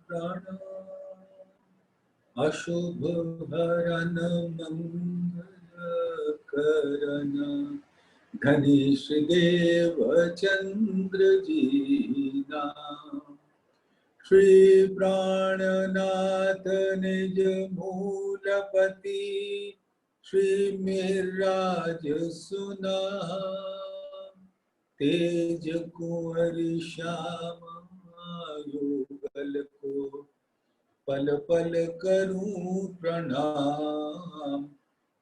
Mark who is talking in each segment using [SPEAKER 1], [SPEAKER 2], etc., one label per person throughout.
[SPEAKER 1] प्रण अशुभ हरन मंगल करन धनीश देव चंद्र जीना श्री प्राणनाथ निज मूलपति श्री मिराज सुना तेज कुंवर श्याम युगल को पल पल करूं प्रणाम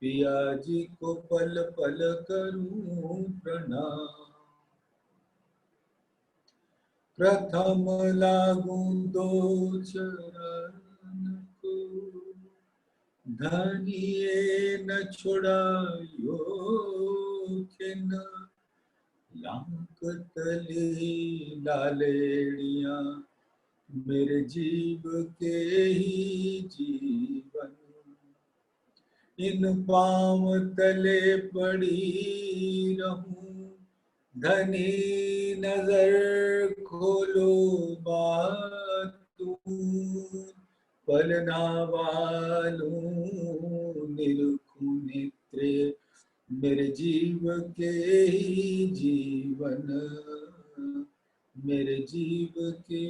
[SPEAKER 1] पिया जी को पल पल करूं प्रणाम प्रथम लागू दो चरण को धनिये न छुड़ायो खिन लांक तले लालेड़िया मेरे जीव के ही जीवन इन पांव तले पड़ी रहूं धनी नजर खोलो बातूं पलना वालूं निरखूं नेत्रे मेरे जीव के ही जीवन मेरे जीव के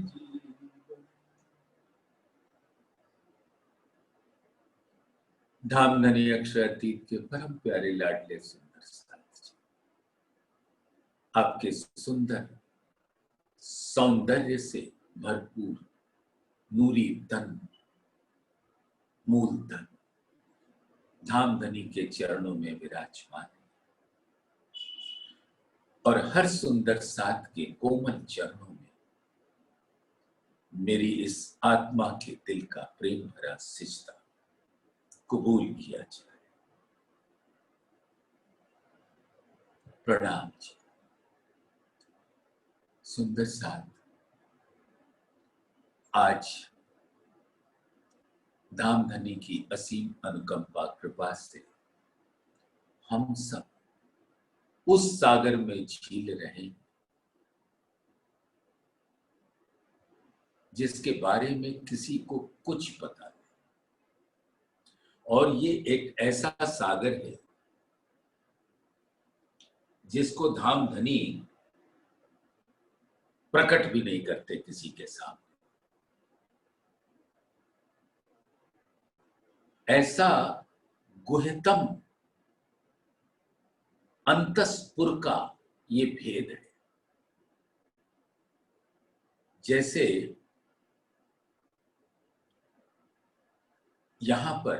[SPEAKER 1] जीवन। धामधनी अक्षर अतीत के परम प्यारे लाडले सुंदर साथ जी, आपके सुंदर सौंदर्य से भरपूर नूरी तन मूल धन धामधनी के चरणों में विराजमान और हर सुंदर साथ के कोमल चरणों में मेरी इस आत्मा के दिल का प्रेम भरा सिजदा कबूल किया जाए। प्रणाम जी। सुंदर साथ, आज धामधनी की असीम अनुकंपा कृपा से हम सब उस सागर में झील रहे जिसके बारे में किसी को कुछ पता नहीं, और ये एक ऐसा सागर है जिसको धामधनी प्रकट भी नहीं करते किसी के सामने। ऐसा गुह्यतम अंतस्पुर का ये भेद है, जैसे यहां पर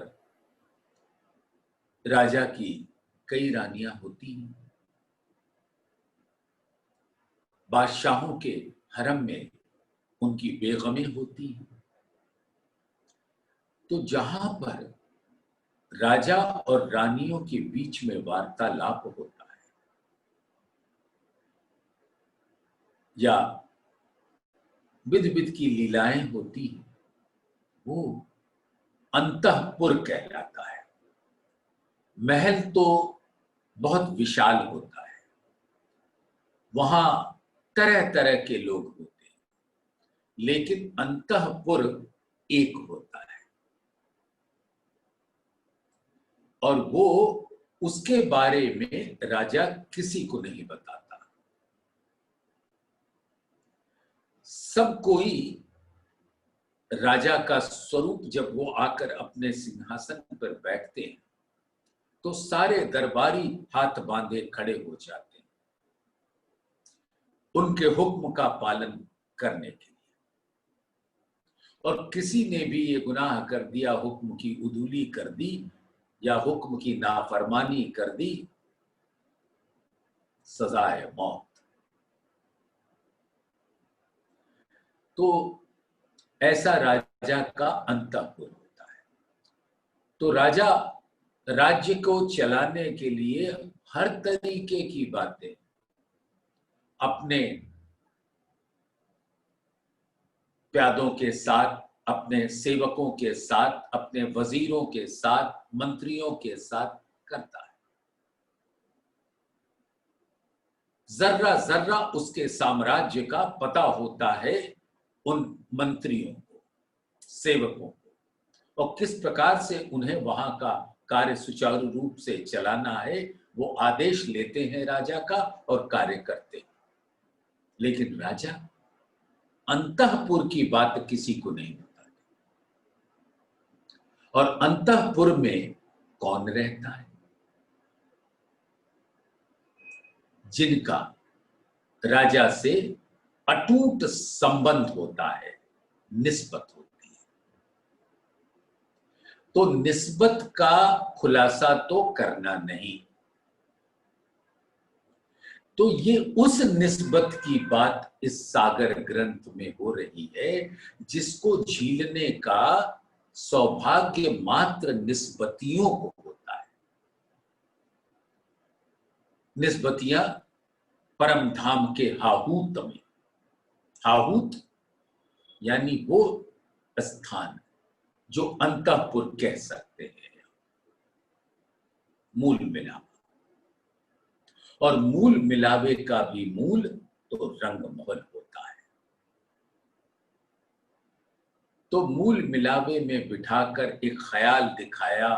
[SPEAKER 1] राजा की कई रानियां होती हैं, बादशाहों के हरम में उनकी बेगमें होती हैं। तो जहां पर राजा और रानियों के बीच में वार्तालाप होता है या विध विध की लीलाएं होती हैं, वो अंतःपुर कहलाता है। महल तो बहुत विशाल होता है, वहां तरह तरह के लोग होते हैं, लेकिन अंतःपुर एक होता है और वो उसके बारे में राजा किसी को नहीं बताता। सब कोई राजा का स्वरूप जब वो आकर अपने सिंहासन पर बैठते हैं तो सारे दरबारी हाथ बांधे खड़े हो जाते हैं उनके हुक्म का पालन करने के लिए, और किसी ने भी ये गुनाह कर दिया, हुक्म की उधूली कर दी या हुक्म की नाफरमानी कर दी, सजा है मौत। तो ऐसा राजा का अंतःपुर होता है। तो राजा राज्य को चलाने के लिए हर तरीके की बातें अपने प्यादों के साथ, अपने सेवकों के साथ, अपने वजीरों के साथ, मंत्रियों के साथ करता है। जर्रा जर्रा उसके साम्राज्य का पता होता है उन मंत्रियों को, सेवकों को, और किस प्रकार से उन्हें वहां का कार्य सुचारू रूप से चलाना है वो आदेश लेते हैं राजा का और कार्य करते हैं। लेकिन राजा अंतःपुर की बात किसी को नहीं बताते। और अंतःपुर में कौन रहता है? जिनका राजा से अटूट संबंध होता है, निस्बत होती है। तो निस्बत का खुलासा तो करना नहीं। तो ये उस निस्बत की बात इस सागर ग्रंथ में हो रही है जिसको झीलने का सौभाग्य मात्र निस्बतियों को होता है। निस्बतियां परम धाम के हाहूत में, हाहूत यानी वो स्थान जो अंतःपुर कह सकते हैं, मूल मिलावा। और मूल मिलावे का भी मूल तो रंग महल होता है। तो मूल मिलावे में बिठाकर एक ख्याल दिखाया,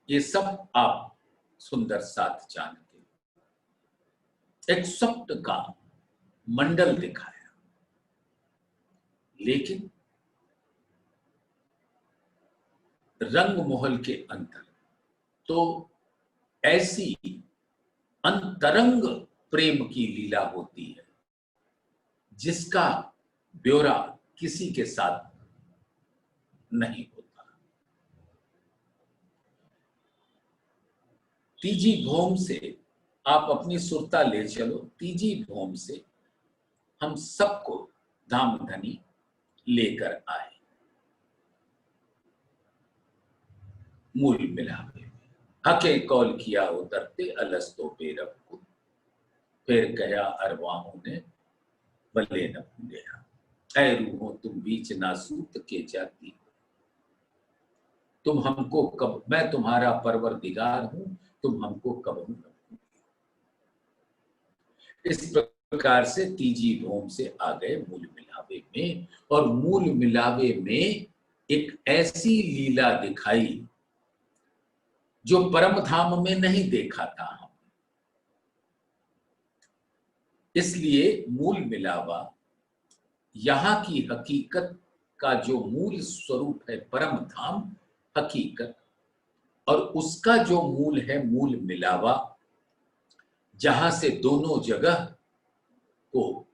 [SPEAKER 1] ये सब आप सुंदर साथ जान के एक स्वप्न का मंडल दिखाया। लेकिन रंग महल के अंदर तो ऐसी अंतरंग प्रेम की लीला होती है जिसका ब्यौरा किसी के साथ नहीं होता। तीजी भौम से आप अपनी सुरता ले चलो, तीजी भौम से हम सबको धामधनी लेकर आए मूल मिलावे में। हके कौल किया उतरते अलस्तो बेरब को, फिर कहा अरवाहों ने बल्ले न भूलिया, ऐ रूहो तुम बीच नासूत के जाती हो, तुम हमको कब, मैं तुम्हारा परवरदिगार हूं, तुम हमको कब न भूलिए। इस प्रकार से तीजी भौम से आ गए मूल मिलावे में। और मूल मिलावे में एक ऐसी लीला दिखाई जो परम धाम में नहीं देखा था हम। इसलिए मूल मिलावा यहां की हकीकत का जो मूल स्वरूप है, परम धाम हकीकत, और उसका जो मूल है मूल मिलावा, जहां से दोनों जगह को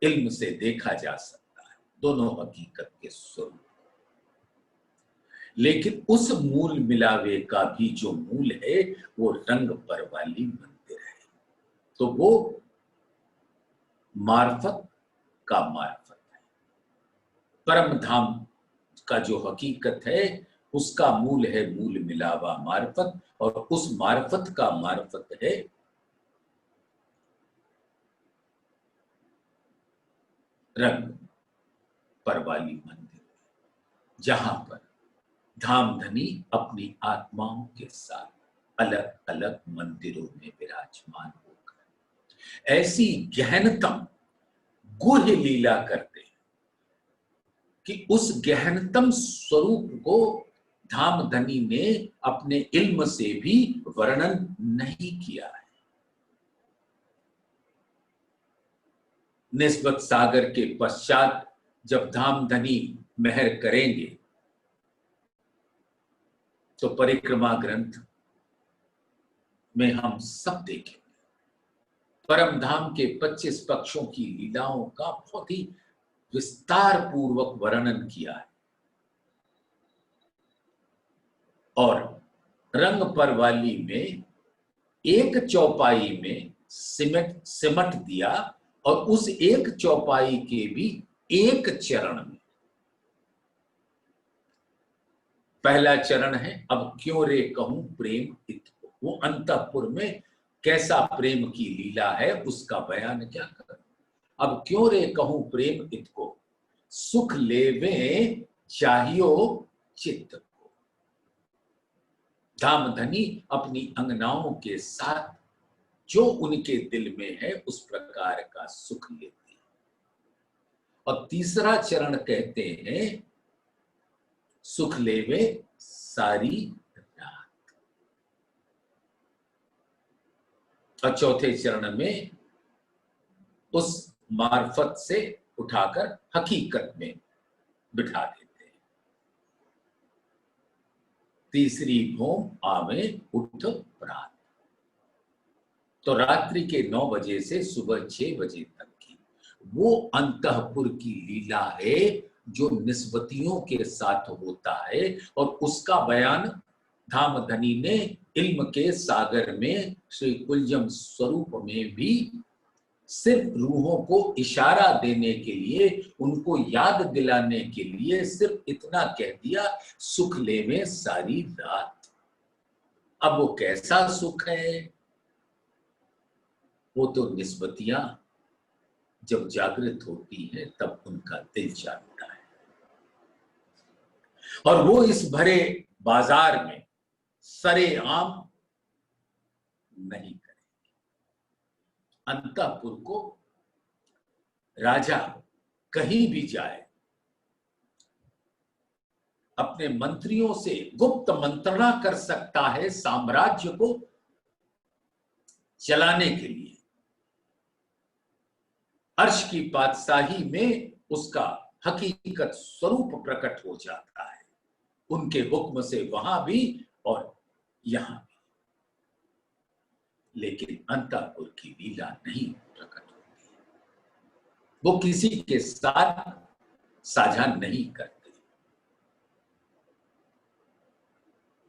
[SPEAKER 1] इल्म से देखा जा सकता है, दोनों हकीकत के स्वरूप। लेकिन उस मूल मिलावे का भी जो मूल है वो रंग पर वाली मंदिर है। तो वो मार्फत का मार्फत है। परम धाम का जो हकीकत है उसका मूल है मूल मिलावा मार्फत, और उस मार्फत का मार्फत है रंग पर वाली मंदिर, जहां पर धामधनी अपनी आत्माओं के साथ अलग अलग मंदिरों में विराजमान होकर ऐसी गहनतम गुह्य लीला करते हैं कि उस गहनतम स्वरूप को धामधनी ने अपने इल्म से भी वर्णन नहीं किया है। निस्बत सागर के पश्चात जब धामधनी मेहर करेंगे तो परिक्रमा ग्रंथ में हम सब देखेंगे परम धाम के 25 पक्षों की लीलाओं का बहुत ही विस्तार पूर्वक वर्णन किया है। और रंग पर वाली में एक चौपाई में सिमट दिया, और उस एक चौपाई के भी एक चरण में, पहला चरण है अब क्यों रे कहूं प्रेम इतको, वो अंतःपुर में कैसा प्रेम की लीला है उसका बयान क्या कर। अब क्यों रे कहूं प्रेम इतको, सुख लेवे चाहियो चित्त को। धामधनी अपनी अंगनाओं के साथ जो उनके दिल में है उस प्रकार का सुख लेते हैं। और तीसरा चरण कहते हैं सुख लेवे सारी रात। और चौथे चरण में उस मार्फत से उठाकर हकीकत में बिठा देते हैं। तीसरी भूम आवे उठ प्रात। तो रात्रि के 9 बजे से सुबह 6 बजे तक की वो अंतःपुर की लीला है जो निस्बतियों के साथ होता है। और उसका बयान धामधनी ने इल्म के सागर में श्री कुलजम स्वरूप में भी सिर्फ रूहों को इशारा देने के लिए, उनको याद दिलाने के लिए सिर्फ इतना कह दिया, सुख लेवे सारी रात। अब वो कैसा सुख है? वो तो निस्बतियां जब जागृत होती है तब उनका दिल जानता है। और वो इस भरे बाजार में सरेआम नहीं करेंगे। अंतःपुर को राजा कहीं भी जाए, अपने मंत्रियों से गुप्त मंत्रणा कर सकता है साम्राज्य को चलाने के लिए। अर्श की बादशाही में उसका हकीकत स्वरूप प्रकट हो जाता है, उनके हुक्म से वहां भी और यहां भी। लेकिन अंतःपुर की लीला नहीं प्रकट होती, वो किसी के साथ साझा नहीं करते।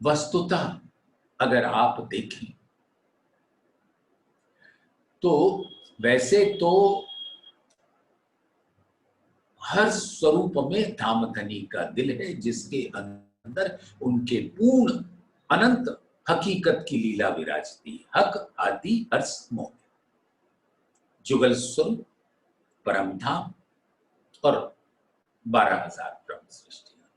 [SPEAKER 1] वस्तुतः अगर आप देखें तो वैसे तो हर स्वरूप में धामधनी का दिल है, जिसके अंदर उनके पूर्ण अनंत हकीकत की लीला विराजती है। हक आदि अर्श मोह, जुगल स्वरूप, परम धाम और 12,000 ब्रह्म सृष्टियां,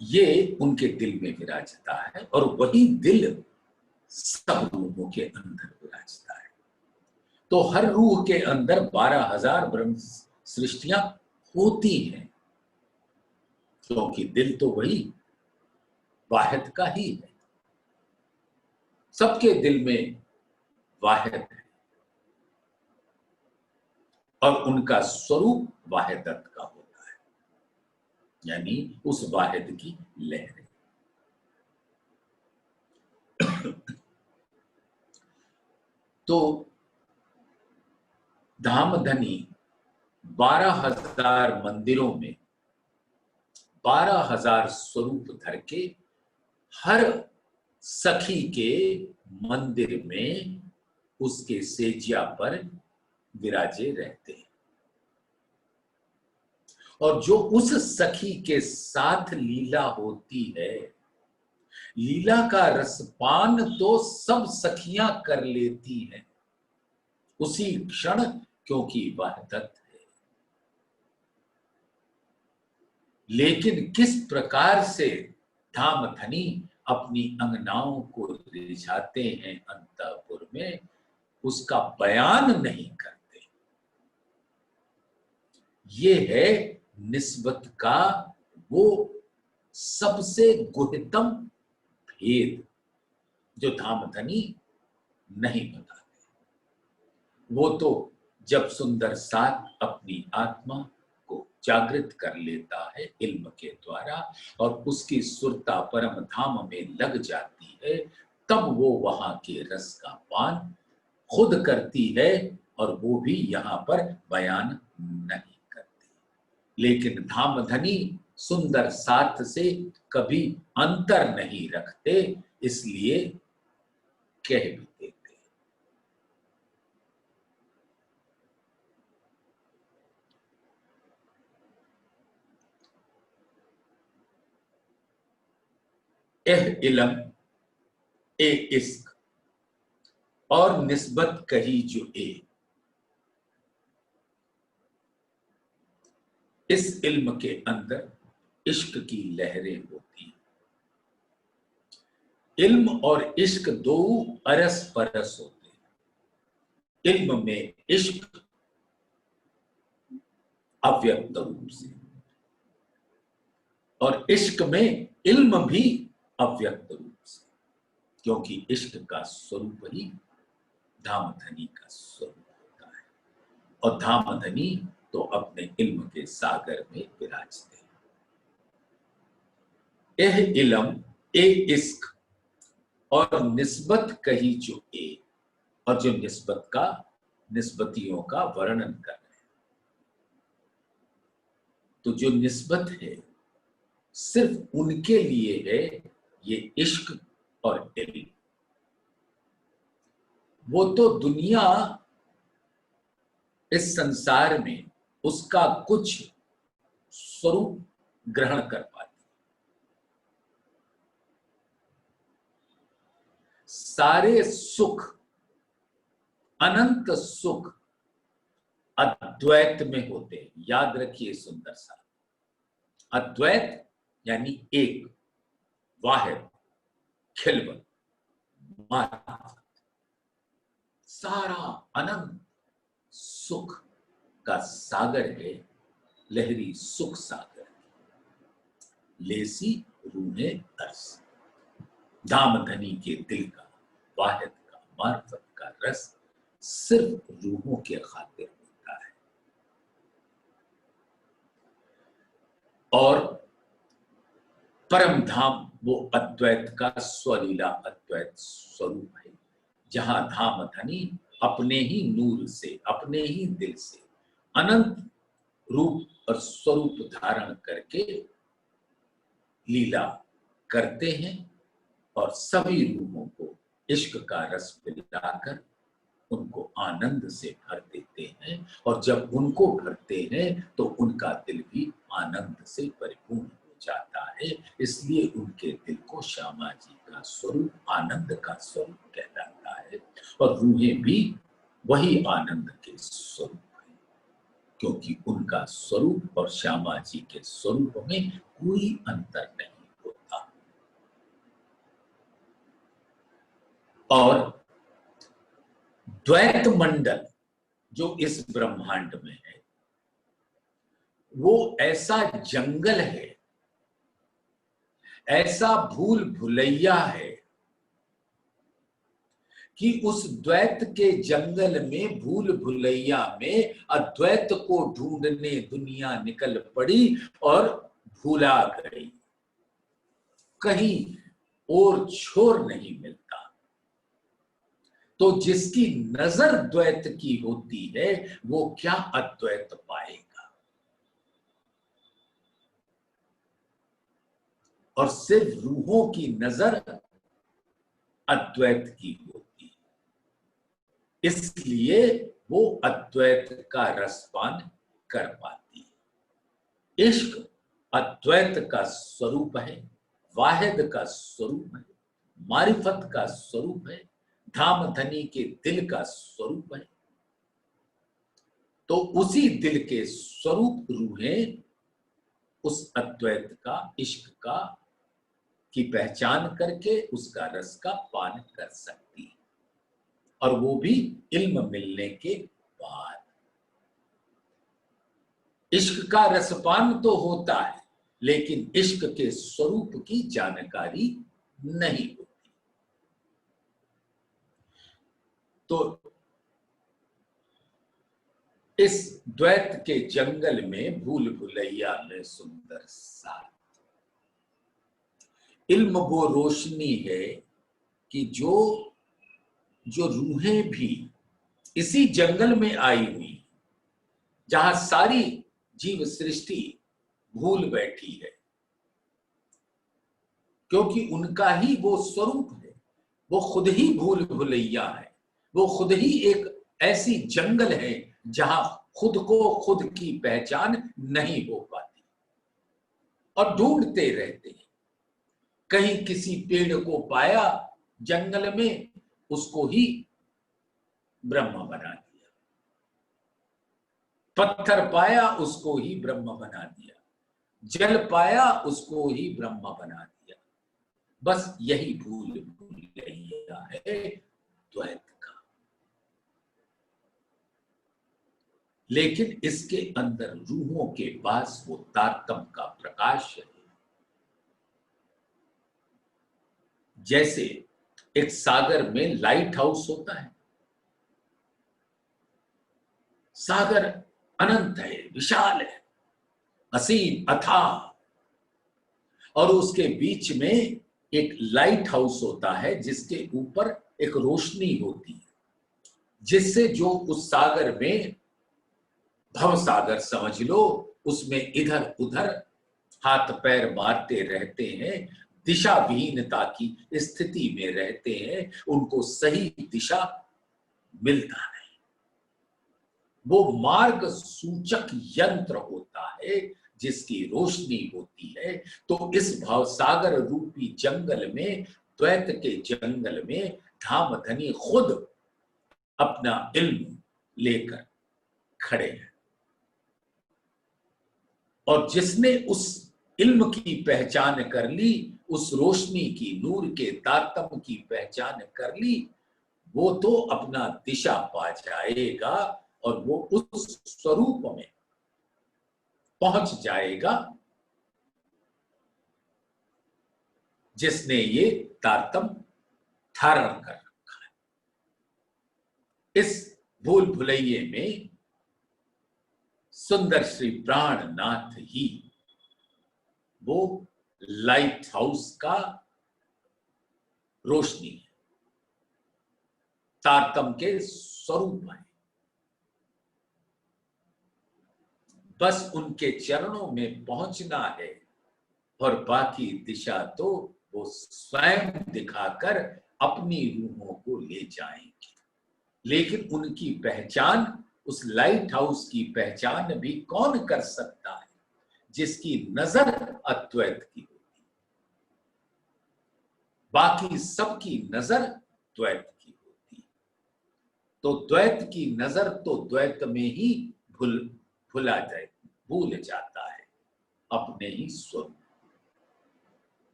[SPEAKER 1] ये उनके दिल में विराजता है। और वही दिल सब रूहों के अंदर विराजता है। तो हर रूह के अंदर 12,000 ब्रह्म सृष्टियां होती हैं, क्योंकि दिल तो वही वाहिद का ही है। सबके दिल में वाहिद है और उनका स्वरूप वाहिदत का होता है, यानी उस वाहिद की लहरें। तो धामधनी 12,000 मंदिरों में 12,000 स्वरूप धर के हर सखी के मंदिर में उसके सेजिया पर विराजे रहते हैं। और जो उस सखी के साथ लीला होती है, लीला का रसपान तो सब सखियां कर लेती हैं उसी क्षण, क्योंकि वहदत है। लेकिन किस प्रकार से धामधनी अपनी अंगनाओं को रिझाते हैं अंतःपुर में, उसका बयान नहीं करते। ये है निस्बत का वो सबसे गुह्यतम भेद जो धामधनी नहीं बताते। वो तो जब सुंदर साथ अपनी आत्मा को जागृत कर लेता है इल्म के द्वारा और उसकी सुरता परम धाम में लग जाती है, तब वो वहां के रस का पान खुद करती है, और वो भी यहां पर बयान नहीं करती। लेकिन धामधनी सुंदर साथ से कभी अंतर नहीं रखते, इसलिए कह भी देते। एह इलम ए इश्क और निस्बत कही जो इस इल्म के अंदर इश्क की लहरें होती हैं। इल्म और इश्क दो अरस परस होते हैं। इल्म में इश्क अव्यक्त रूप से और इश्क में इल्म भी अव्यक्त रूप से, क्योंकि इश्क का स्वरूप ही धामधनी का स्वरूप होता है और धामधनी तो अपने इल्म के सागर में विराजते हैं। एह इल्म ए इश्क और निस्बत कही जो ए, और जो निस्बतियों का वर्णन कर रहे हैं। तो जो निस्बत है सिर्फ उनके लिए है, ये इश्क और इल्म। वो तो दुनिया इस संसार में उसका कुछ स्वरूप ग्रहण कर पाती। सारे सुख, अनंत सुख अद्वैत में होते हैं। याद रखिए सुंदर सा, अद्वैत यानी एक, वाहिद, खिलवत, मार्फत। सारा अनंत सुख का सागर है, लहरी सुख सागर, लेसी रूहे तरस। धामधनी के दिल का, वाहिद का, मार्फत का रस सिर्फ रूहों के खातिर होता है। और परम धाम वो अद्वैत का स्वलीला अद्वैत स्वरूप है, जहां धामधनी अपने ही नूर से, अपने ही दिल से अनंत रूप और स्वरूप धारण करके लीला करते हैं और सभी रूहों को इश्क का रस पिलाकर उनको आनंद से भर देते हैं। और जब उनको भरते हैं तो उनका दिल भी आनंद से परिपूर्ण हो जाता है। इसलिए उनके दिल को श्यामा जी का स्वरूप, आनंद का स्वरूप कहलाता है। और रूहें भी वही आनंद के स्वरूप है, क्योंकि उनका स्वरूप और श्यामा जी के स्वरूप में कोई अंतर नहीं होता। और द्वैत मंडल जो इस ब्रह्मांड में है, वो ऐसा जंगल है, ऐसा भूल भुलैया है कि उस द्वैत के जंगल में, भूल भुलैया में अद्वैत को ढूंढने दुनिया निकल पड़ी और भूला गई। कहीं और छोर नहीं मिलता। तो जिसकी नजर द्वैत की होती है वो क्या अद्वैत पाएगा। और सिर्फ रूहों की नजर अद्वैत की होती है, इसलिए वो अद्वैत का रसपान कर पाती है। इश्क अद्वैत का स्वरूप है, वाहिद का स्वरूप है, मारिफत का स्वरूप है, धामधनी के दिल का स्वरूप है। तो उसी दिल के स्वरूप रूहें उस अद्वैत का, इश्क का की पहचान करके उसका रस का पान कर सकती है, और वो भी इल्म मिलने के बाद। इश्क का रसपान तो होता है, लेकिन इश्क के स्वरूप की जानकारी नहीं होती। तो इस द्वैत के जंगल में, भूल भुलैया में सुंदर सा इल्म वो रोशनी है कि जो रूहें भी इसी जंगल में आई हुई, जहां सारी जीव सृष्टि भूल बैठी है, क्योंकि उनका ही वो स्वरूप है। वो खुद ही भूल भुलैया है, वो खुद ही एक ऐसी जंगल है जहां खुद को, खुद की पहचान नहीं हो पाती और ढूंढते रहते हैं। कहीं किसी पेड़ को पाया जंगल में, उसको ही ब्रह्म बना दिया। पत्थर पाया, उसको ही ब्रह्म बना दिया। जल पाया, उसको ही ब्रह्म बना दिया। बस यही भूल भुलैया है द्वैत का। लेकिन इसके अंदर रूहों के पास वो तारतम्य का प्रकाश है। जैसे एक सागर में लाइट हाउस होता है। सागर अनंत है, विशाल है, असीम, अथाह, और उसके बीच में एक लाइट हाउस होता है जिसके ऊपर एक रोशनी होती है, जिससे जो उस सागर में, भव सागर समझ लो, उसमें इधर उधर हाथ पैर मारते रहते हैं, दिशा विहीनता की स्थिति में रहते हैं, उनको सही दिशा मिलता नहीं। वो मार्ग सूचक यंत्र होता है जिसकी रोशनी होती है। तो इस भवसागर रूपी जंगल में, द्वैत के जंगल में, धामधनी खुद अपना इल्म लेकर खड़े हैं। और जिसने उस इल्म की पहचान कर ली, उस रोशनी की, नूर के तारतम्य की पहचान कर ली, वो तो अपना दिशा पा जाएगा और वो उस स्वरूप में पहुंच जाएगा जिसने ये तारतम्य धारण कर रखा है। इस भूल भुलैये में सुंदर श्री प्राणनाथ ही वो लाइट हाउस का रोशनी है, तारतम्य के स्वरूप है। बस उनके चरणों में पहुंचना है और बाकी दिशा तो वो स्वयं दिखाकर अपनी रूहों को ले जाएंगे। लेकिन उनकी पहचान, उस लाइट हाउस की पहचान भी कौन कर सकता है? जिसकी नजर अद्वैत की होती, बाकी सबकी नजर द्वैत की होती। तो द्वैत की नजर तो द्वैत में ही भूल जाता है अपने ही स्वरूप।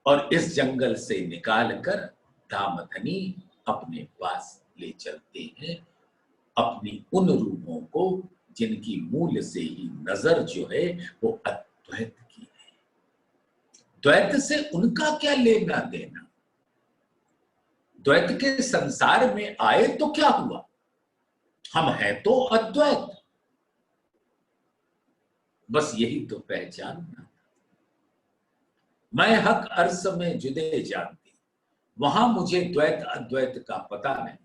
[SPEAKER 1] और इस जंगल से निकालकर धामधनी अपने पास ले चलते हैं अपनी उन रूपों को जिनकी मूल से ही नजर जो है वो अद्वैत की है। द्वैत से उनका क्या लेना देना? द्वैत के संसार में आए तो क्या हुआ? हम हैं तो अद्वैत। बस यही तो पहचानना। मैं हक अर्स में जुदे जानती, वहां मुझे द्वैत अद्वैत का पता नहीं।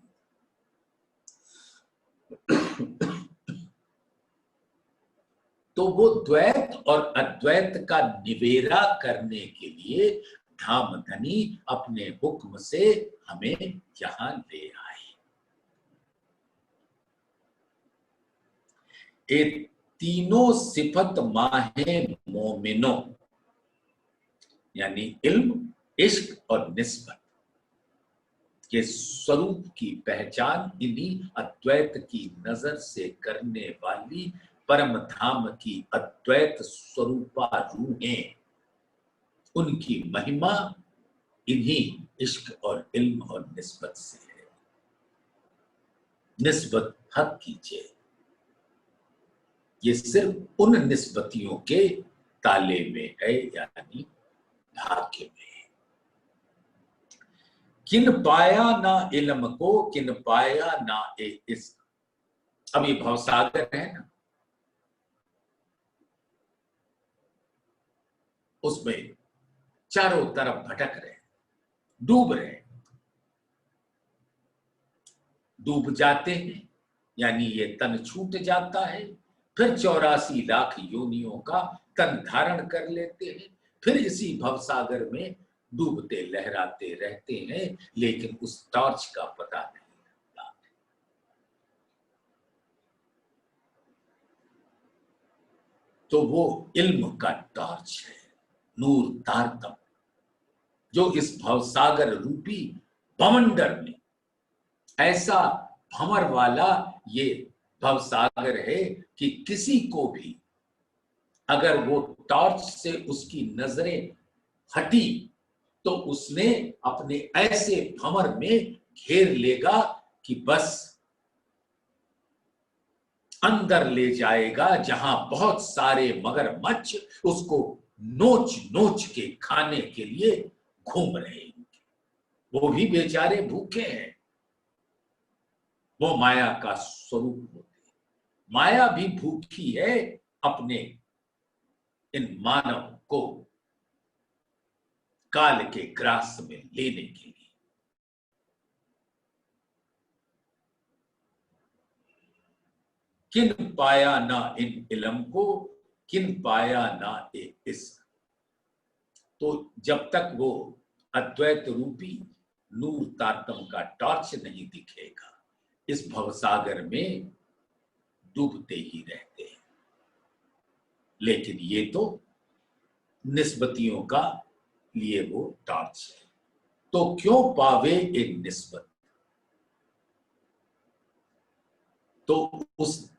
[SPEAKER 1] तो वो द्वैत और अद्वैत का निवेरा करने के लिए धामधनी अपने हुक्म से हमें यहां ले आए। ये तीनों सिफत माहे मोमिनो, यानी इल्म, इश्क और निस्बत के स्वरूप की पहचान इन्हीं अद्वैत की नजर से करने वाली परम धाम की अद्वैत स्वरूपा रूहें, उनकी महिमा इन्हीं इश्क और इल्म और निस्बत से है। निस्बत हक कीजिए, ये सिर्फ उन निस्बतियों के ताले में है, यानी भाग्य में है। किन पाया ना इल्म को, किन पाया ना इश्क। अब ये भवसागर है ना, उसमें चारों तरफ भटक रहे, डूब रहे, डूब जाते हैं, यानी ये तन छूट जाता है, फिर 84 लाख योनियों का तन धारण कर लेते हैं, फिर इसी भवसागर में डूबते लहराते रहते हैं, लेकिन उस टॉर्च का पता नहीं लगता। तो वो इल्म का टॉर्च है, नूर तारतम, जो इस भवसागर रूपी भवंडर में, ऐसा भंवर वाला ये भवसागर है कि किसी को भी अगर वो टॉर्च से उसकी नजरें हटी तो उसने अपने ऐसे भंवर में घेर लेगा कि बस अंदर ले जाएगा, जहां बहुत सारे मगरमच्छ उसको नोच नोच के खाने के लिए घूम रहे हैं। वो भी बेचारे भूखे हैं, वो माया का स्वरूप होते हैं। माया भी भूखी है अपने इन मानव को काल के ग्रास में लेने के लिए। किन पाया ना इन इल्म को, किन पाया ना इश्क। तो जब तक वो अद्वैत रूपी नूर तारतम का टॉर्च नहीं दिखेगा, इस भवसागर में डूबते ही रहते हैं। लेकिन ये तो निस्बतियों का लिए वो टॉर्च है। तो क्यों पावे एक निस्बत, तो उस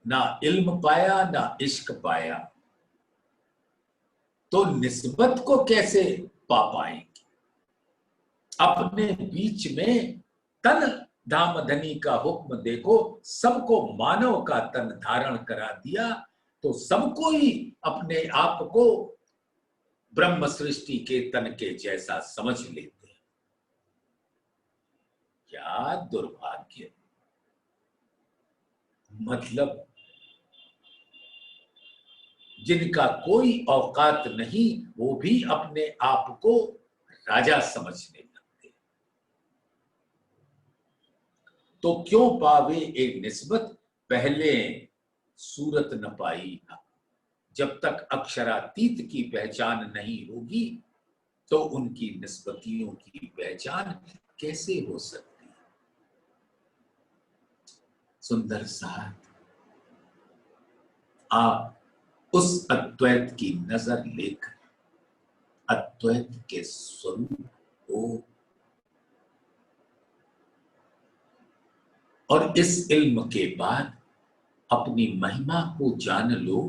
[SPEAKER 1] ना इल्म पाया ना इश्क पाया, तो निस्बत को कैसे पा पाएंगे। अपने बीच में तन धामधनी का हुक्म देखो, सबको मानव का तन धारण करा दिया, तो सबको ही अपने आप को ब्रह्म सृष्टि के तन के जैसा समझ लेते हैं। क्या दुर्भाग्य। मतलब जिनका कोई औकात नहीं, वो भी अपने आप को राजा समझने लगते। तो क्यों पावे एक निस्बत, पहले सूरत न पाई। जब तक अक्षरातीत की पहचान नहीं होगी, तो उनकी निस्बतियों की पहचान कैसे हो सकती। सुंदर साथ, आप उस अद्वैत की नजर लेकर अद्वैत के स्वरूप हो, और इस इल्म के बाद अपनी महिमा को जान लो,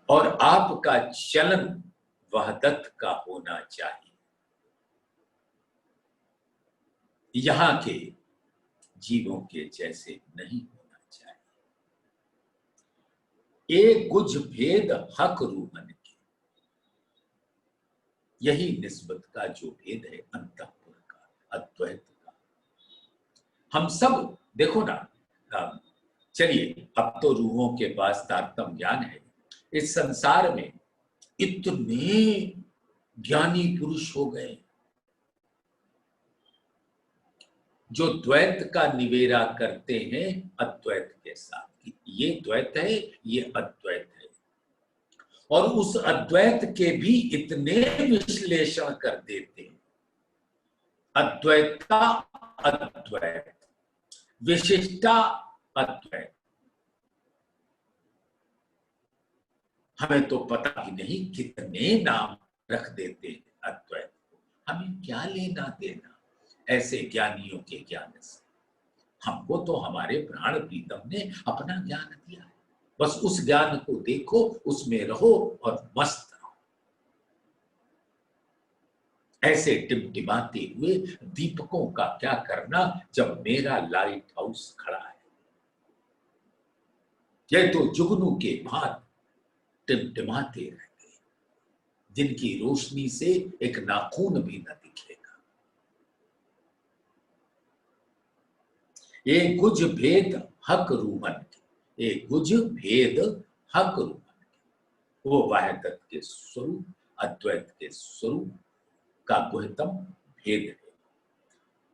[SPEAKER 1] और आपका चलन वहदत का होना चाहिए। यहां के जीवों के जैसे नहीं होना चाहिए। एक गुज भेद हक रूहन के, यही निस्बत का जो भेद है अंतःपुर का, अद्वैत का। हम सब देखो ना, चलिए अब तो रूहों के पास तारतम्य ज्ञान है। इस संसार में इतने ज्ञानी पुरुष हो गए जो द्वैत का निवेरा करते हैं अद्वैत के साथ, कि ये द्वैत है, ये अद्वैत है, और उस अद्वैत के भी इतने विश्लेषण कर देते हैं। अद्वैता अद्वैत, विशिष्टा अद्वैत। हमें तो पता ही नहीं कितने नाम रख देते हैं अद्वैत को। हमें क्या लेना देना ऐसे ज्ञानियों के ज्ञान से। हमको तो हमारे प्राण प्रीतम ने अपना ज्ञान दिया है, बस उस ज्ञान को देखो, उसमें रहो और मस्त रहो। ऐसे टिमटिमाते हुए दीपकों का क्या करना जब मेरा लाइट हाउस खड़ा है। ये तो जुगनू के भांति टिमटिमाते रहते हैं, जिनकी रोशनी से एक नाखून भी न दिखेगा। एक गुज भेद हक रूहन के, एक गुज भेद हक रूहन के, वो वाहिदत के स्वरूप, अद्वैत के स्वरूप का गुहतम भेद है।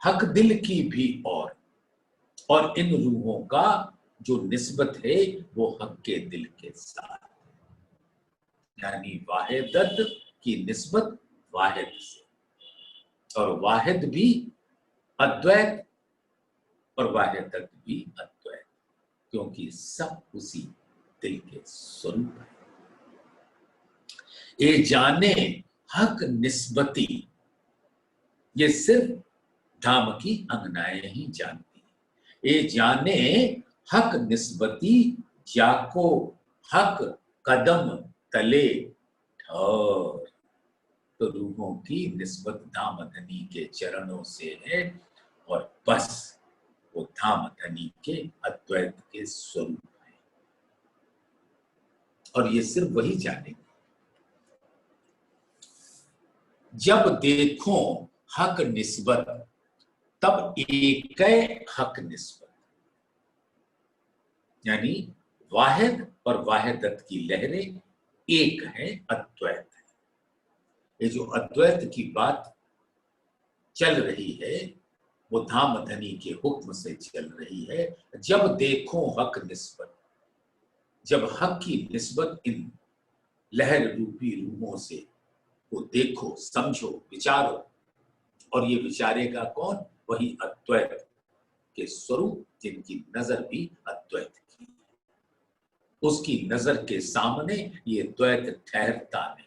[SPEAKER 1] हक दिल की भी और इन रूहों का जो निस्बत है वो हक के दिल के साथ, यानी वाहिदत की निस्बत वाहिद से, और वाहिद भी अद्वैत और वाहिदत भी अद्वैत, क्योंकि सब उसी दिल के स्वरूप है। ये जाने हक निस्बती, ये सिर्फ धाम की अंगनाएं ही जानती है। ये जाने हक निस्बती, जाको हक कदम तले ठहर। तो रूहों की निस्बत धामधनी के चरणों से है और बस वो धामधनी के अद्वैत के स्वरूप है। और ये सिर्फ वही जानेंगे। जब देखो हक निस्बत तब एक हक निस्बत, यानी वाहिद और वाहिदत की लहरें एक है, अद्वैत है। ये जो अद्वैत की बात चल रही है वो धामधनी के हुक्म से चल रही है। जब देखो हक निस्बत, जब हक की निस्बत इन लहर रूपी रूहों से को देखो, समझो, विचारो, और ये विचारेगा कौन? वही अद्वैत के स्वरूप जिनकी नजर भी अद्वैत की, उसकी नजर के सामने ये द्वैत ठहरता नहीं।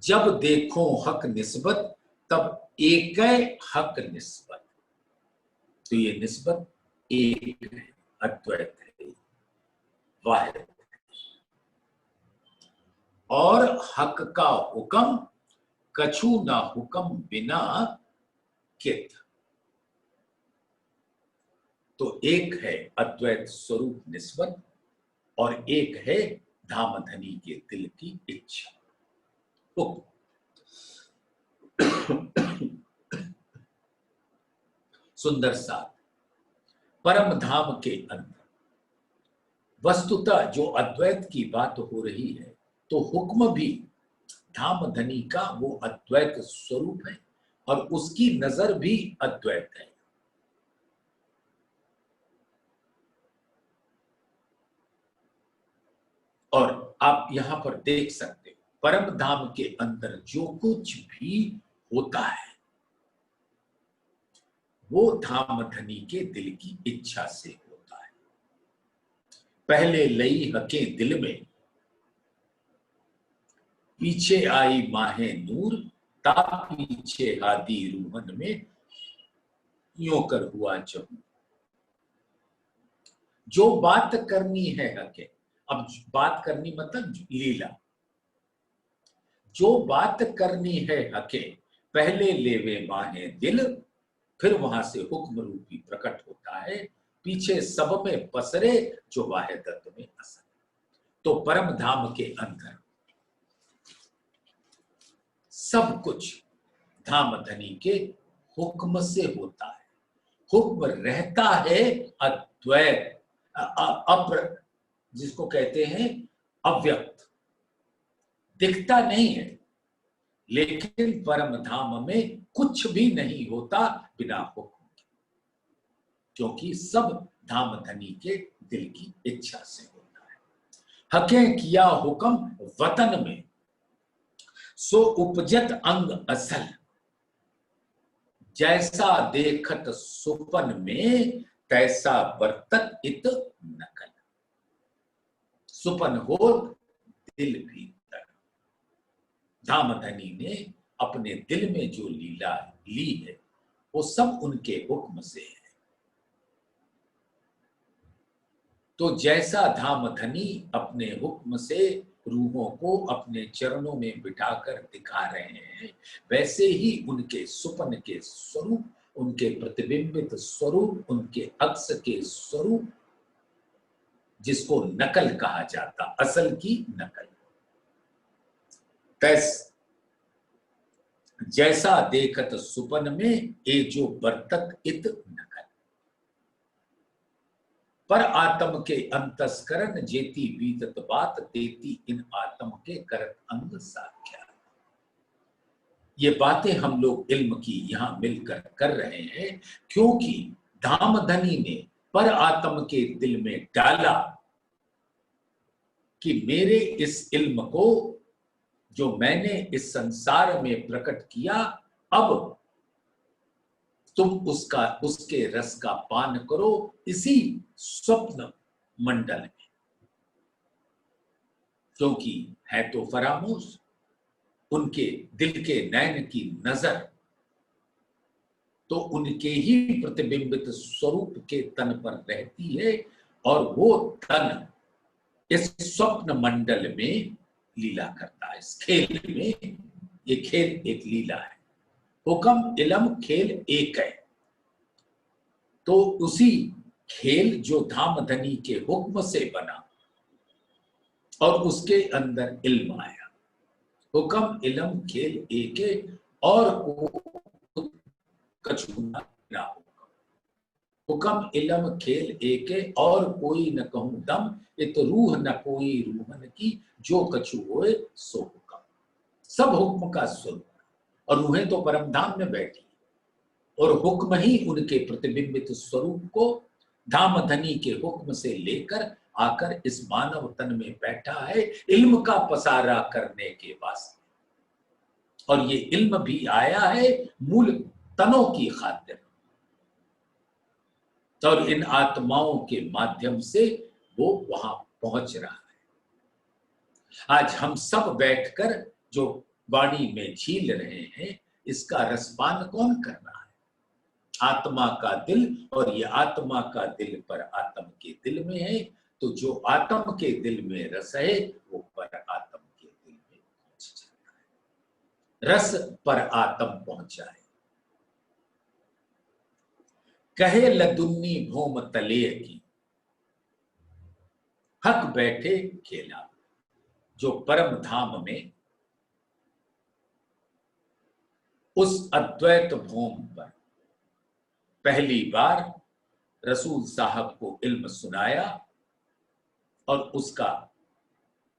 [SPEAKER 1] जब देखो हक निस्बत तब एक हक निस्बत, तो ये निस्बत एक है, अद्वैत है, वाहिद। और हक का हुक्म कछु ना हुक्म बिना कित, तो एक है अद्वैत स्वरूप निस्बत और एक है धामधनी के दिल की इच्छा। सुंदर साथ परम धाम के अंदर वस्तुतः जो अद्वैत की बात हो रही है, तो हुक्म भी धामधनी का वो अद्वैत स्वरूप है और उसकी नजर भी अद्वैत है। और आप यहां पर देख सकते हो परम धाम के अंदर जो कुछ भी होता है वो धामधनी के दिल की इच्छा से होता है। पहले लई हके दिल में, पीछे आई माहे नूर, ता पीछे हादी रूहन में, यूं कर हुआ जब। जो बात करनी है हके, अब बात करनी मतलब लीला, जो बात करनी है हके पहले लेवे माहे दिल, फिर वहां से हुक्म रूपी प्रकट होता है, पीछे सब में पसरे जो वाहिदत में असल। तो परम धाम के अंदर सब कुछ धामधनी के हुक्म से होता है। हुक्म रहता है अद्वैत, अप्र, जिसको कहते हैं अव्यक्त, दिखता नहीं है। लेकिन परम धाम में कुछ भी नहीं होता बिना हुक्म के, क्योंकि सब धामधनी के दिल की इच्छा से होता है। हके किया हुक्म वतन में, सो उपजत अंग असल, जैसा देखत सुपन में, तैसा बरतत इत नकल। सुपन हो दिल भीतर, धामधनी ने अपने दिल में जो लीला ली है वो सब उनके हुक्म से है। तो जैसा धामधनी अपने हुक्म से रूहों को अपने चरणों में बिठाकर दिखा रहे हैं, वैसे ही उनके सुपन के स्वरूप, उनके प्रतिबिंबित स्वरूप, उनके अक्स के स्वरूप, जिसको नकल कहा जाता, असल की नकल, जैसा देखत सुपन में, ए जो बरतत इत नकल। पर आत्म के अंतस्करण जेती बीतत बात, देती इन आत्म के करत अंग साख्या। ये बातें हम लोग इल्म की यहां मिलकर कर रहे हैं, क्योंकि धामधनी ने पर आत्म के दिल में डाला कि मेरे इस इल्म को जो मैंने इस संसार में प्रकट किया, अब तुम उसके रस का पान करो इसी स्वप्न मंडल में, क्योंकि है तो फरामोश, उनके दिल के नैन की नजर तो उनके ही प्रतिबिंबित स्वरूप के तन पर रहती है, और वो तन इस स्वप्न मंडल में लीला करता है। इस खेल में, ये खेल एक लीला है। हुक्म इलम खेल एक है, तो उसी खेल जो धामधनी के हुक्म से बना और उसके अंदर इल्म आया। हुक्म इलम खेल एक है और को कछु ना हुक्म। हुक्म इलम खेल एक है और कोई न कहूं दम, इत रूह न कोई रूहन की, जो कछु होए सो हुक्म। सब हुक्म का स्वरूप, और रूहें तो परमधाम में बैठी और हुक्म ही उनके प्रतिबिंबित स्वरूप को धामधनी के हुक्म से लेकर आकर इस मानव तन में बैठा है, इल्म का पसारा करने के वास्ते। और ये इल्म भी आया है मूल तनों की खातिर, और इन आत्माओं के माध्यम से वो वहां पहुंच रहा है। आज हम सब बैठकर जो वाणी में झील रहे हैं, इसका रसपान कौन कर रहा है? आत्मा का दिल, और ये आत्मा का दिल पर आत्म के दिल में है। तो जो आत्म के दिल में रस है, वो पर आत्म के दिल में पहुंच जाता है। रस पर आत्म पहुंचाए। कहे लदुन्नी भूम तले की, हक बैठे खेला। जो परम धाम में उस अद्वैत भूम पर पहली बार रसूल साहब को इल्म सुनाया और उसका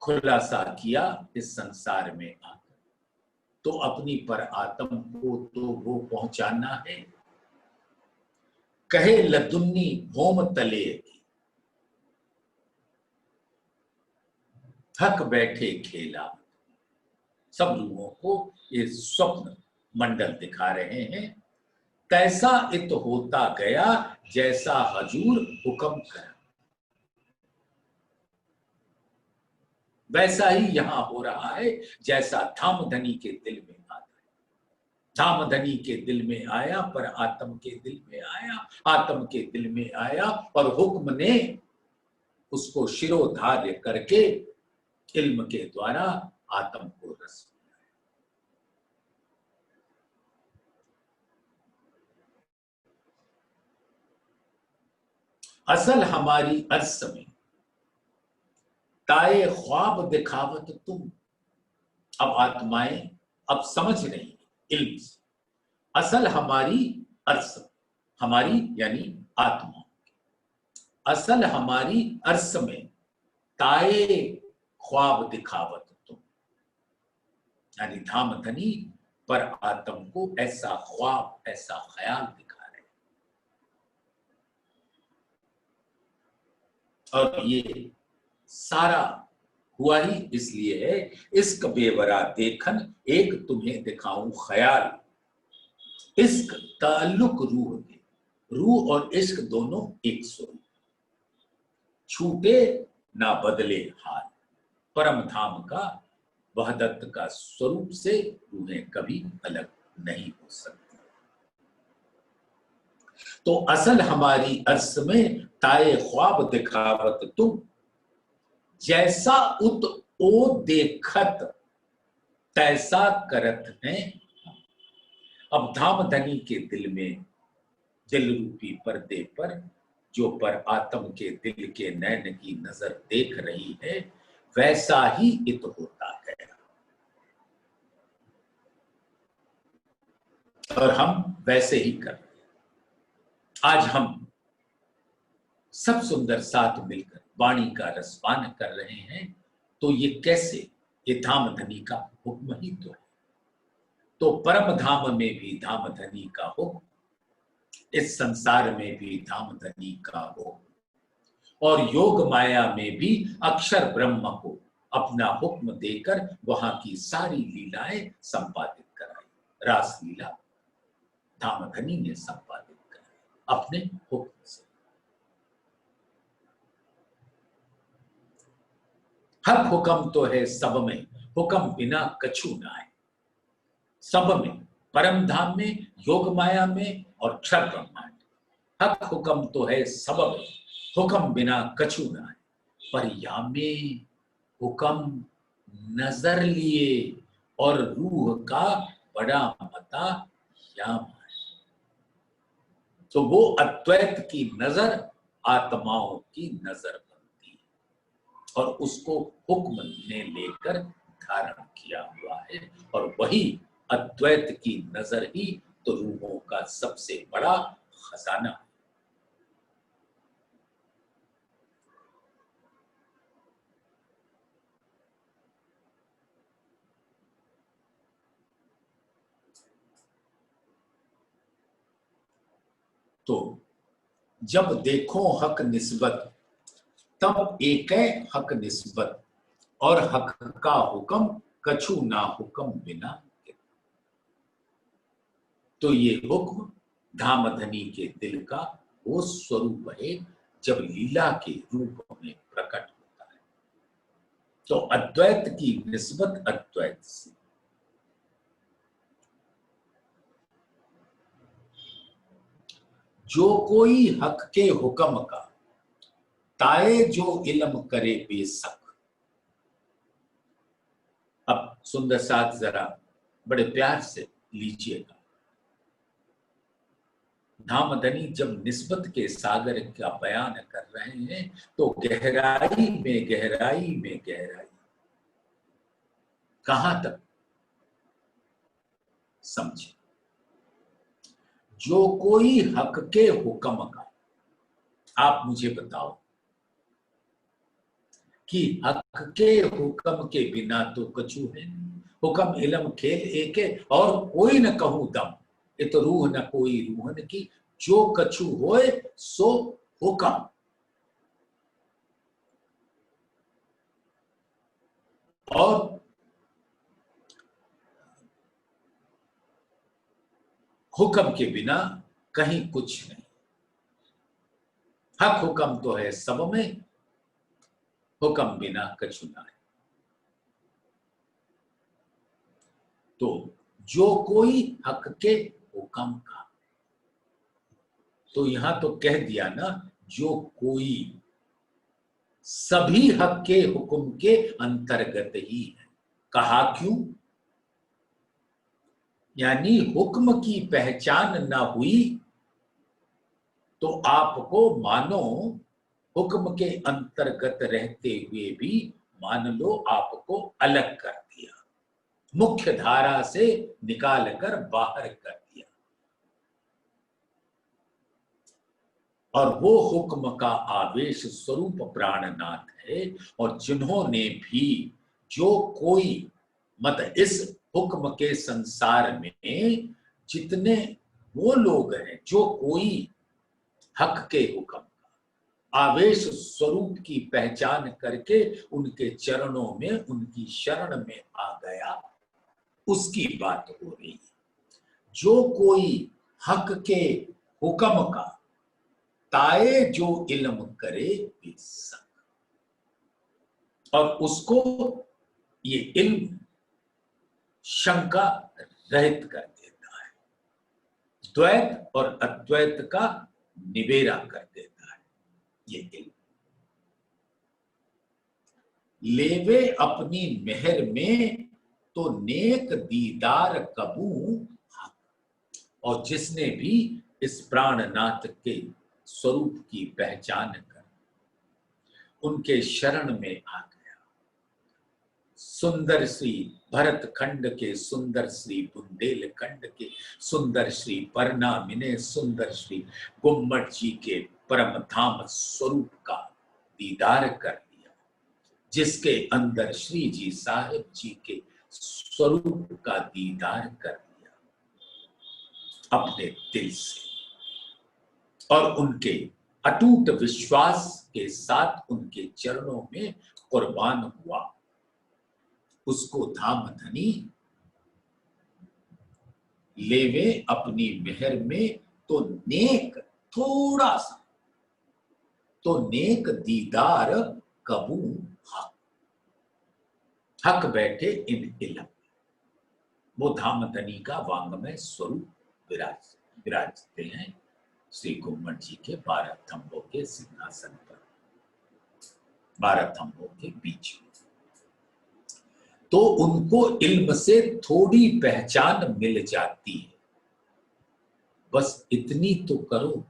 [SPEAKER 1] खुलासा किया इस संसार में आकर, तो अपनी पर आत्म को तो वो पहुंचाना है। कहे लदुन्नी भूम तले की, थक बैठे खेला। सब लोगों को ये स्वप्न मंडल दिखा रहे हैं। कैसा इत होता गया, जैसा हजूर हुक्म कर, वैसा ही यहां हो रहा है जैसा धामधनी के दिल में आता है। धामधनी के दिल में आया, पर आत्म के दिल में आया, आत्म के दिल में आया, और हुक्म ने उसको शिरोधार्य करके इल्म के द्वारा आत्म को रस दिया। असल हमारी अर्स में ताए ख्वाब दिखावत तुम। अब आत्माएं अब समझ रही हैं इल्म से। असल हमारी अर्स, हमारी यानी आत्मा, असल हमारी अर्स में ताए ख्वाब दिखावत तुम, यानी धामधनी पर आत्म को ऐसा ख्वाब, ऐसा ख्याल दिखा रहे। और ये सारा हुआ ही इसलिए है, इश्क बेवरा देखन एक तुम्हें दिखाऊं ख्याल। इश्क ताल्लुक रूह में, रूह और इश्क दोनों एक स्वरूप, छूटे ना बदले हाल। परम धाम का वहदत का स्वरूप से रूहें कभी अलग नहीं हो सकती। तो असल हमारी अर्स में ताए ख्वाब दिखावत तुम, जैसा उत ओ देखत तैसा करत हैं। अब धामधनी के दिल में, दिल रूपी पर्दे पर जो पर आत्म के दिल के नैन की नजर देख रही है, वैसा ही इत होता गया। और हम वैसे ही कर रहे हैं। आज हम सब सुंदर साथ मिलकर वाणी का रसपान कर रहे हैं। तो ये कैसे? ये धामधनी का हुक्म ही तो है। तो परम धाम में भी धामधनी का हुक्म, इस संसार में भी धामधनी का हुक्म, और योग माया में भी अक्षर ब्रह्म को अपना हुक्म देकर वहां की सारी लीलाएं संपादित कराई। रास लीला धामधनी ने संपादित कराई अपने हुक्म से। हक हुक्म तो है सब में, हुक्म बिना कछु ना है। सब में, परम धाम में, योग माया में और क्षर ब्रह्मांड, हक हुक्म तो है सब में, हुक्म बिना कछु ना है। पर यामे हुक्म नजर लिए और रूह का बड़ा मता याम है। तो वो अद्वैत की नजर आत्माओं की नजर बनती है और उसको हुक्म ने लेकर धारण किया हुआ है और वही अद्वैत की नजर ही तो रूहों का सबसे बड़ा खजाना है। तो जब देखो हक निस्बत तब एक हक निस्बत और हक का हुक्म कछु ना हुक्म बिना। तो ये हुक्म धामधनी के दिल का वो स्वरूप है जब लीला के रूप में प्रकट होता है। तो अद्वैत की निस्बत अद्वैत से, जो कोई हक के हुक्म का ताए जो इल्म करे बेशक। अब सुंदर साथ जरा बड़े प्यार से लीजिएगा। धामधनी जब निस्बत के सागर का बयान कर रहे हैं तो गहराई में गहराई में गहराई कहां तक समझे। जो कोई हक के हुक्म का, आप मुझे बताओ कि हक के हुक्म के बिना तो कछु है। हुक्म इलम खेल एक है और कोई न कहूं दम, ये तो रूह न कोई रूहन की, जो कछु होए सो हुक्म। और हुक्म के बिना कहीं कुछ नहीं। हक हुक्म तो है सब में, हुक्म बिना कछु ना है। तो जो कोई हक के हुक्म का, तो यहां तो कह दिया ना, जो कोई, सभी हक के हुक्म के अंतर्गत ही है। कहा क्यों? यानी हुक्म की पहचान ना हुई तो आपको मानो हुक्म के अंतर्गत रहते हुए भी मान लो आपको अलग कर दिया, मुख्य धारा से निकाल कर बाहर कर दिया। और वो हुक्म का आवेश स्वरूप प्राणनाथ है। और जिन्होंने भी, जो कोई, मत इस हुक्म के संसार में जितने वो लोग हैं जो कोई हक के हुक्म आवेश स्वरूप की पहचान करके उनके चरणों में उनकी शरण में आ गया, उसकी बात हो रही है। जो कोई हक के हुक्म का ताए जो इल्म करे बेशक, और उसको ये इल्म शंका रहित कर देता है, द्वैत और अद्वैत का निबेरा कर देता है ये इल्म। लेवे अपनी मेहर में तो नेक दीदार कबू हक। और जिसने भी इस प्राणनाथ के स्वरूप की पहचान कर उनके शरण में आ गया, सुंदर श्री भरत खंड के, सुंदर श्री बुंदेलखंड के, सुंदर श्री परनामिने, सुंदर श्री गुम्मट जी के परम धाम स्वरूप का दीदार कर लिया, जिसके अंदर श्री जी साहिब जी के स्वरूप का दीदार कर लिया अपने दिल से, और उनके अटूट विश्वास के साथ उनके चरणों में कुर्बान हुआ, उसको धामधनी लेवे अपनी मेहर में तो नेक, थोड़ा सा तो नेक दीदार कबू हक। हक बैठे इन इलम, वो धामधनी का वांगमय स्वरूप विराजते हैं श्री गुम्मट जी के 12 थंबों के सिंहासन पर। 12 थंबों के बीच में। तो उनको इल्म से थोड़ी पहचान मिल जाती है। बस इतनी तो करो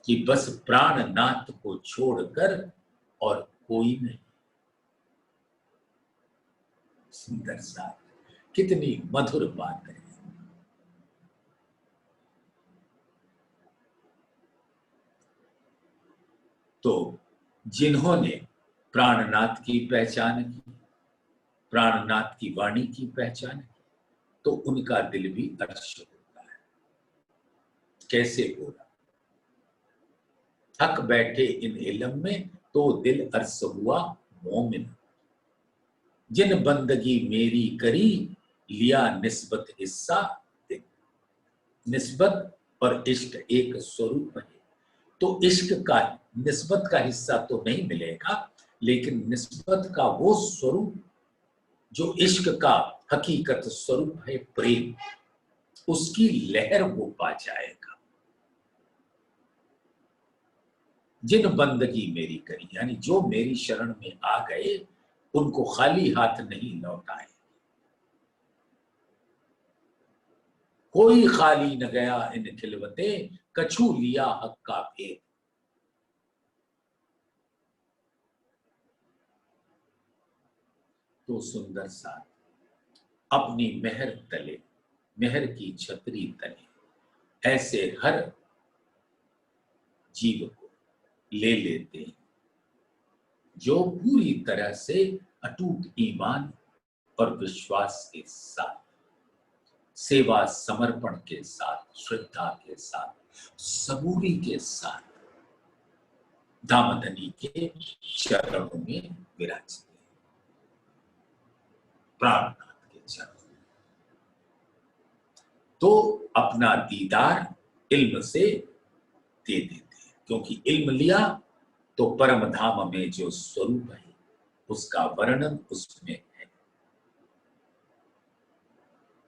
[SPEAKER 1] कि बस प्राणनाथ को छोड़कर और कोई नहीं। सुंदर सा, कितनी मधुर बात है। तो जिन्होंने प्राणनाथ की पहचान की, प्राणनाथ की वाणी की पहचान की, तो उनका दिल भी अर्श होता है। कैसे बोला, थक बैठे इन इल्म में तो दिल अर्श हुआ मोमिन। जिन बंदगी मेरी करी लिया निस्बत हिस्सा दे। निस्बत और इश्क एक स्वरूप है। तो इश्क का निस्बत का हिस्सा तो नहीं मिलेगा, लेकिन निस्बत का वो स्वरूप जो इश्क का हकीकत स्वरूप है, प्रेम, उसकी लहर वो पा जाएगा। जिन बंदगी मेरी करी, यानी जो मेरी शरण में आ गए उनको खाली हाथ नहीं लौटाए। कोई खाली न गया इन खिलवते, कछु लिया हक का भेद। तो सुंदर सा, अपनी मेहर तले, मेहर की छतरी तले ऐसे हर जीव को ले लेते हैं जो पूरी तरह से अटूट ईमान और विश्वास के साथ, सेवा समर्पण के साथ, श्रद्धा के साथ, सबूरी के साथ दामदनी के चरणों में विराजते हैं, प्राणनाथ के चरणों में। तो अपना दीदार इल्म से दे देते हैं, क्योंकि इल्म लिया तो परम धाम में जो स्वरूप है उसका वर्णन उसमें है।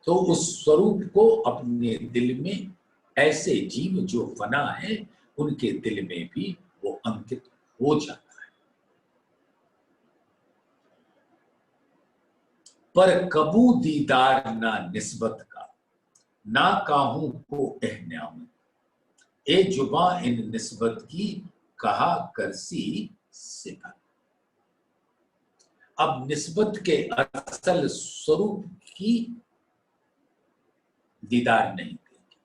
[SPEAKER 1] तो उस स्वरूप को अपने दिल में, ऐसे जीव जो फना है उनके दिल में भी वो अंकित हो जाता है। पर कबू दीदार ना निस्बत का, ना काहू को एह न्यामत। ए जुबा इन निस्बत की कहा करसी सिफत। अब निस्बत के असल स्वरूप की दीदार नहीं देगी।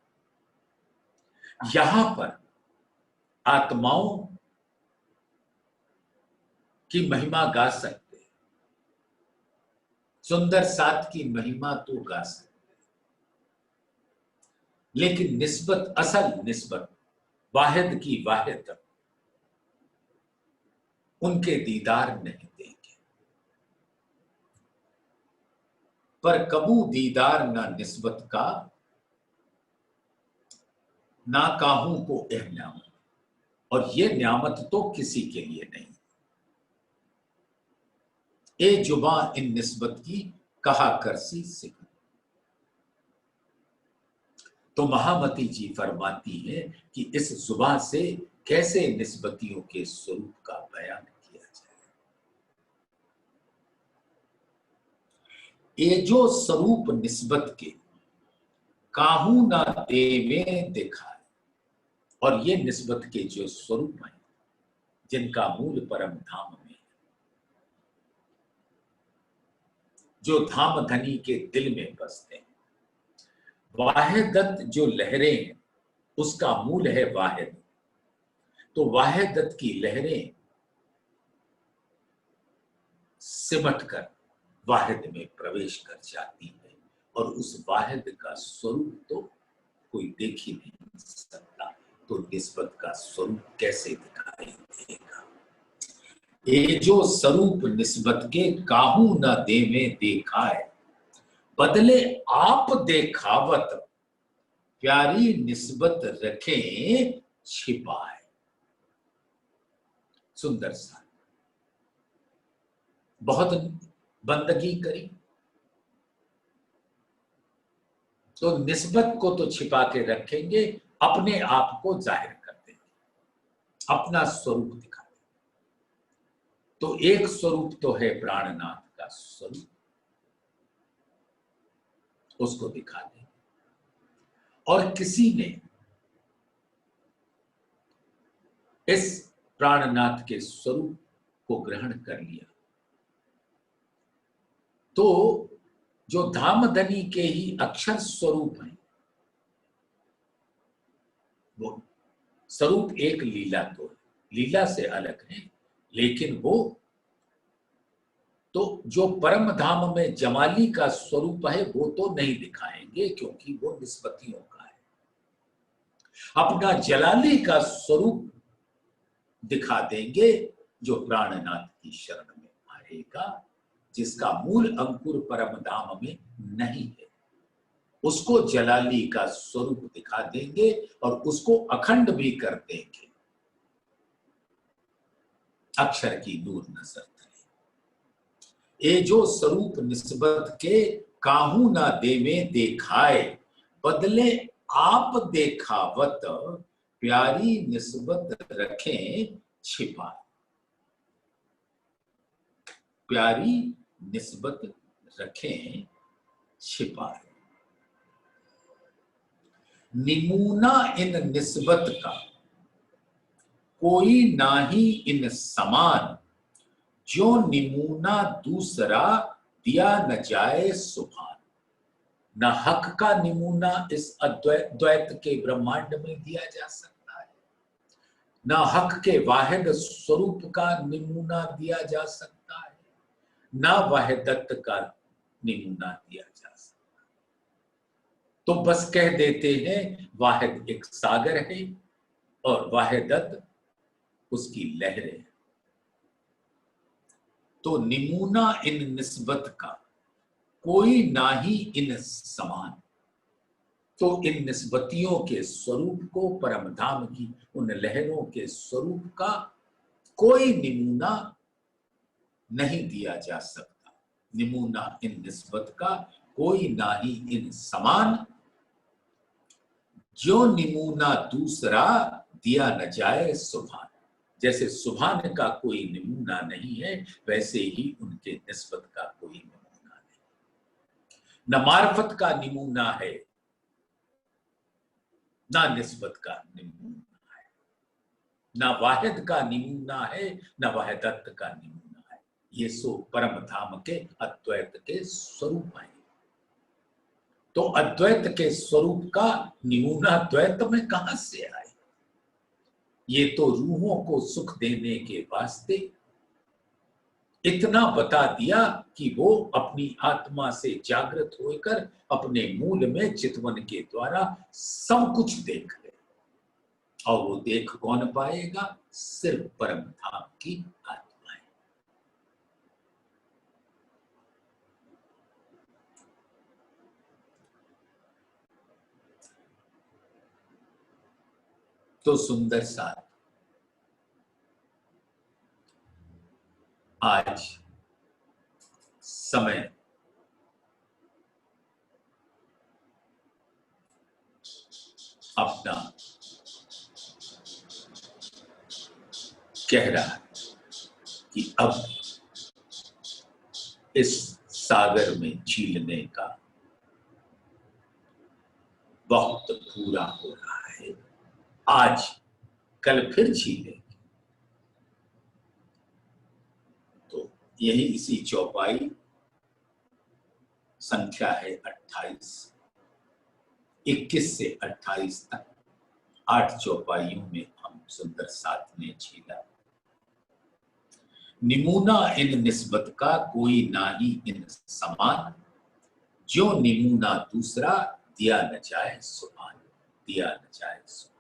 [SPEAKER 1] यहां पर आत्माओं की महिमा गा सकते हैं, सुंदर साथ की महिमा तो गा सकते हैं, लेकिन निस्बत, असल निस्बत, वाहिद की वाहिद, उनके दीदार नहीं देंगे। पर कबू दीदार ना निस्बत का, ना काहू को एह न्यामत। और ये न्यामत तो किसी के लिए नहीं। ए जुबा इन निस्बत की कहा करसी सिखत। तो महामती जी फरमाती है कि इस जुबान से कैसे निस्बतियों के स्वरूप का बयान किया जाए। ये जो स्वरूप निस्बत के काहू ना देवे दिखाए, और ये निस्बत के जो स्वरूप हैं जिनका मूल परम धाम में, जो धाम धनी के दिल में बसते हैं, वाहिदत जो लहरें हैं उसका मूल है वाहिद। तो वाहिदत की लहरें सिमट कर वाहिद में प्रवेश कर जाती है, और उस वाहिद का स्वरूप तो कोई देख ही नहीं सकता। तो निस्बत का स्वरूप कैसे दिखाई देगा। ये जो स्वरूप निस्बत के काहू न दे में देखाए, बदले आप देखावत प्यारी निस्बत रखें छिपाए। सुंदर सा, बहुत बंदगी करी तो निस्बत को तो छिपा के रखेंगे, अपने आप को जाहिर कर देंगे। अपना स्वरूप दिखा दे। तो एक स्वरूप तो है प्राणनाथ का स्वरूप, उसको दिखा दे। और किसी ने इस प्राणनाथ के स्वरूप को ग्रहण कर लिया तो जो धामधनी के ही अक्षर स्वरूप हैं, वो स्वरूप एक लीला तो है, लीला से अलग है, लेकिन वो तो जो परम धाम में जमाली का स्वरूप है वो तो नहीं दिखाएंगे, क्योंकि वो निस्बतियों का है। अपना जलाली का स्वरूप दिखा देंगे जो प्राणनाथ की शरण में आएगा, जिसका मूल अंकुर परम धाम में नहीं है, उसको जलाली का स्वरूप दिखा देंगे और उसको अखंड भी कर देंगे। अक्षर की नूर नजर तले ए जो स्वरूप निस्बत के काहू ना देवे देखाए, बदले आप देखावत प्यारी निस्बत रखें छिपाए। प्यारी निस्बत रखें छिपाए। निमूना इन निस्बत का कोई नाही इन समान, जो निमूना दूसरा दिया न जाए सुभान। न हक का निमूना इस द्वैत के ब्रह्मांड में दिया जा सकता है, न हक के वाहिद स्वरूप का निमूना दिया जा सकता है, न वाहिदत्त का निमूना दिया जा सकता। तो बस कह देते हैं वाहिद एक सागर है और वाहिदत्त उसकी लहरें। तो निमूना इन निस्बत का कोई नाही इन समान। तो इन निस्बतियों के स्वरूप को, परम धाम की उन लहरों के स्वरूप का कोई निमूना नहीं दिया जा सकता। निमूना इन निस्बत का कोई नाही इन समान, जो निमूना दूसरा दिया न जाए सुभान। जैसे सुभान का कोई निमूना नहीं है, वैसे ही उनके निस्बत का कोई निमूना नहीं। न मार्फत का निमूना है, ना निस्बत का निमूना है, ना वाहिद का निमूना है, ना वाहिदत्त का निमूना है। ये सो परम धाम के अद्वैत के स्वरूप हैं। तो अद्वैत के स्वरूप का निमूना द्वैत में कहां से आए? ये तो रूहों को सुख देने के वास्ते इतना बता दिया कि वो अपनी आत्मा से जागृत होकर अपने मूल में चितवन के द्वारा सब कुछ देख ले। और वो देख कौन पाएगा? सिर्फ परम धाम की आत्माएं। तो सुंदर साथ आज समय अपना कह रहा है कि अब इस सागर में झीलने का वक्त पूरा हो रहा है। आज कल फिर झीलेंगे। तो यही इसी चौपाई संख्या है 28, 21 से 28 तक 8 चौपाइयों में हम सुंदर साथ ने झीला। निमूना इन निस्बत का कोई नाही इन समान, जो निमूना दूसरा दिया न जाए सुभान। दिया न जाए सुभान।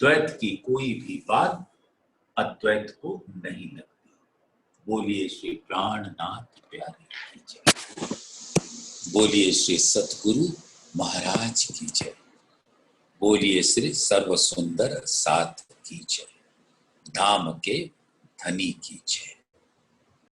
[SPEAKER 1] द्वैत की कोई भी बात अद्वैत को नहीं लगती। बोलिए श्री प्राणनाथ प्यारे की जय। बोलिए श्री सतगुरु महाराज की जय। बोलिए श्री सर्व सुंदर साथ की जय। धाम के धनी की जय।